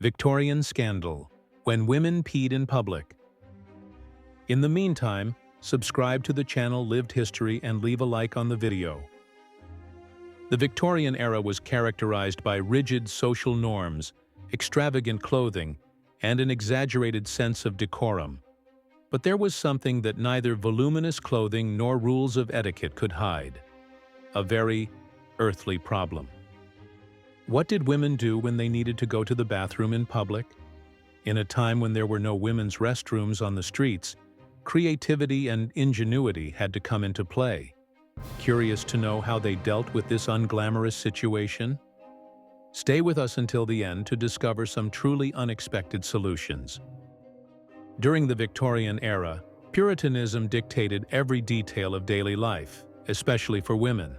Victorian scandal, when women peed in public. In the meantime, subscribe to the channel Lived History and leave a like on the video. The Victorian era was characterized by rigid social norms, extravagant clothing, and an exaggerated sense of decorum. But there was something that neither voluminous clothing nor rules of etiquette could hide: a very earthly problem. What did women do when they needed to go to the bathroom in public? In a time when there were no women's restrooms on the streets, creativity and ingenuity had to come into play. Curious to know how they dealt with this unglamorous situation? Stay with us until the end to discover some truly unexpected solutions. During the Victorian era, Puritanism dictated every detail of daily life, especially for women.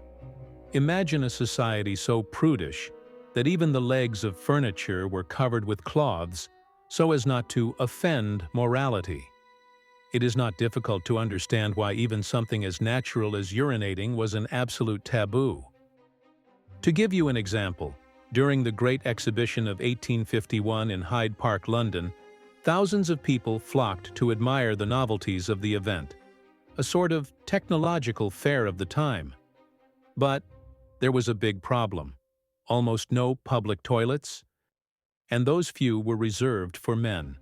Imagine a society so prudish that even the legs of furniture were covered with cloths so as not to offend morality. It is not difficult to understand why even something as natural as urinating was an absolute taboo. To give you an example, during the Great Exhibition of 1851 in Hyde Park, London, thousands of people flocked to admire the novelties of the event, a sort of technological fair of the time. But there was a big problem: almost no public toilets, and those few were reserved for men.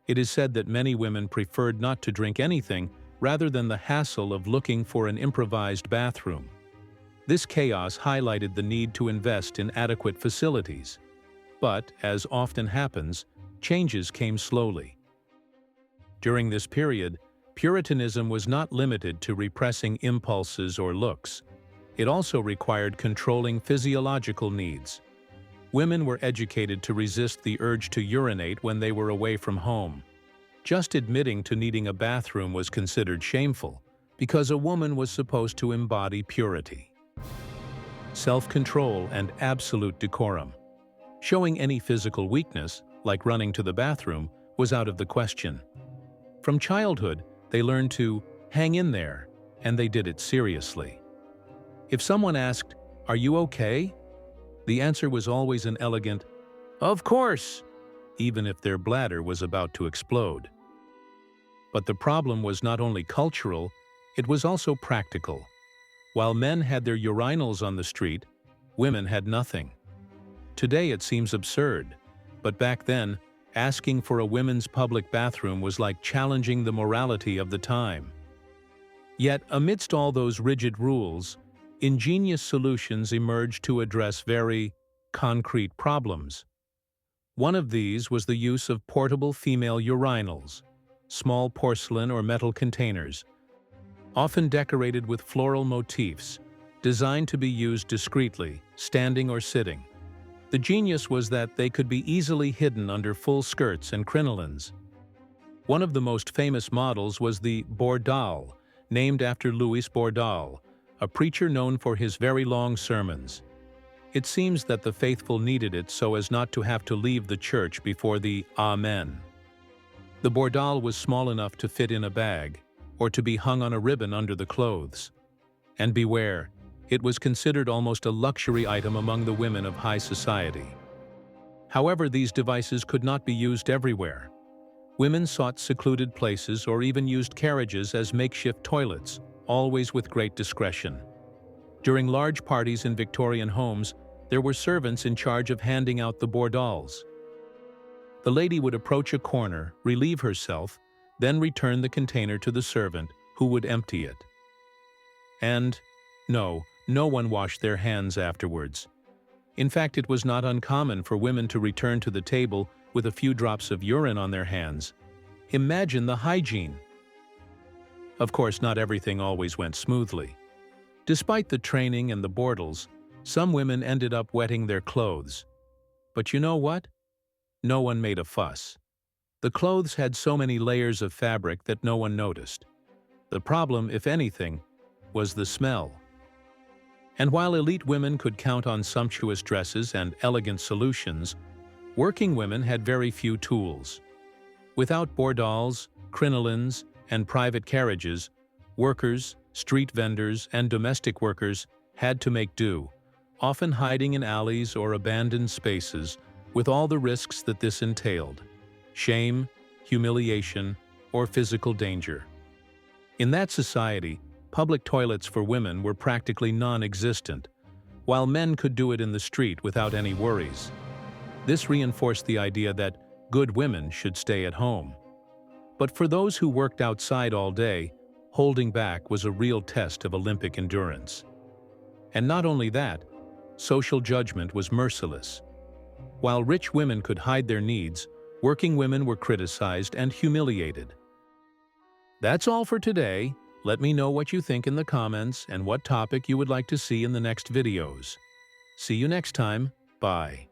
It is said that many women preferred not to drink anything rather than the hassle of looking for an improvised bathroom. This chaos highlighted the need to invest in adequate facilities. But, as often happens, changes came slowly. During this period, Puritanism was not limited to repressing impulses or looks. It also required controlling physiological needs. Women were educated to resist the urge to urinate when they were away from home. Just admitting to needing a bathroom was considered shameful, because a woman was supposed to embody purity, self-control, and absolute decorum. Showing any physical weakness, like running to the bathroom, was out of the question. From childhood, they learned to hang in there, and they did it seriously. If someone asked, "Are you okay?" the answer was always an elegant, "Of course," even if their bladder was about to explode. But the problem was not only cultural, it was also practical. While men had their urinals on the street, women had nothing. Today it seems absurd, but back then, asking for a women's public bathroom was like challenging the morality of the time. Yet, amidst all those rigid rules, ingenious solutions emerged to address very concrete problems. One of these was the use of portable female urinals, small porcelain or metal containers, often decorated with floral motifs, designed to be used discreetly, standing or sitting. The genius was that they could be easily hidden under full skirts and crinolines. One of the most famous models was the Bordal, named after Louis Bordal, a preacher known for his very long sermons. It seems that the faithful needed it so as not to have to leave the church before the Amen. The Bordal was small enough to fit in a bag, or to be hung on a ribbon under the clothes. And beware, it was considered almost a luxury item among the women of high society. However, these devices could not be used everywhere. Women sought secluded places or even used carriages as makeshift toilets, always with great discretion. During large parties in Victorian homes, there were servants in charge of handing out the bordals. The lady would approach a corner, relieve herself, then return the container to the servant, who would empty it. And no one washed their hands afterwards. In fact, it was not uncommon for women to return to the table with a few drops of urine on their hands. Imagine the hygiene! Of course, not everything always went smoothly. Despite the training and the bordals, some women ended up wetting their clothes. But you know what? No one made a fuss. The clothes had so many layers of fabric that no one noticed. The problem, if anything, was the smell. And while elite women could count on sumptuous dresses and elegant solutions, working women had very few tools. Without bordals, crinolines, and private carriages, workers, street vendors, and domestic workers had to make do, often hiding in alleys or abandoned spaces, with all the risks that this entailed: shame, humiliation, or physical danger. In that society, public toilets for women were practically non-existent, while men could do it in the street without any worries. This reinforced the idea that good women should stay at home. But for those who worked outside all day, holding back was a real test of Olympic endurance. And not only that, social judgment was merciless. While rich women could hide their needs, working women were criticized and humiliated. That's all for today. Let me know what you think in the comments and what topic you would like to see in the next videos. See you next time. Bye.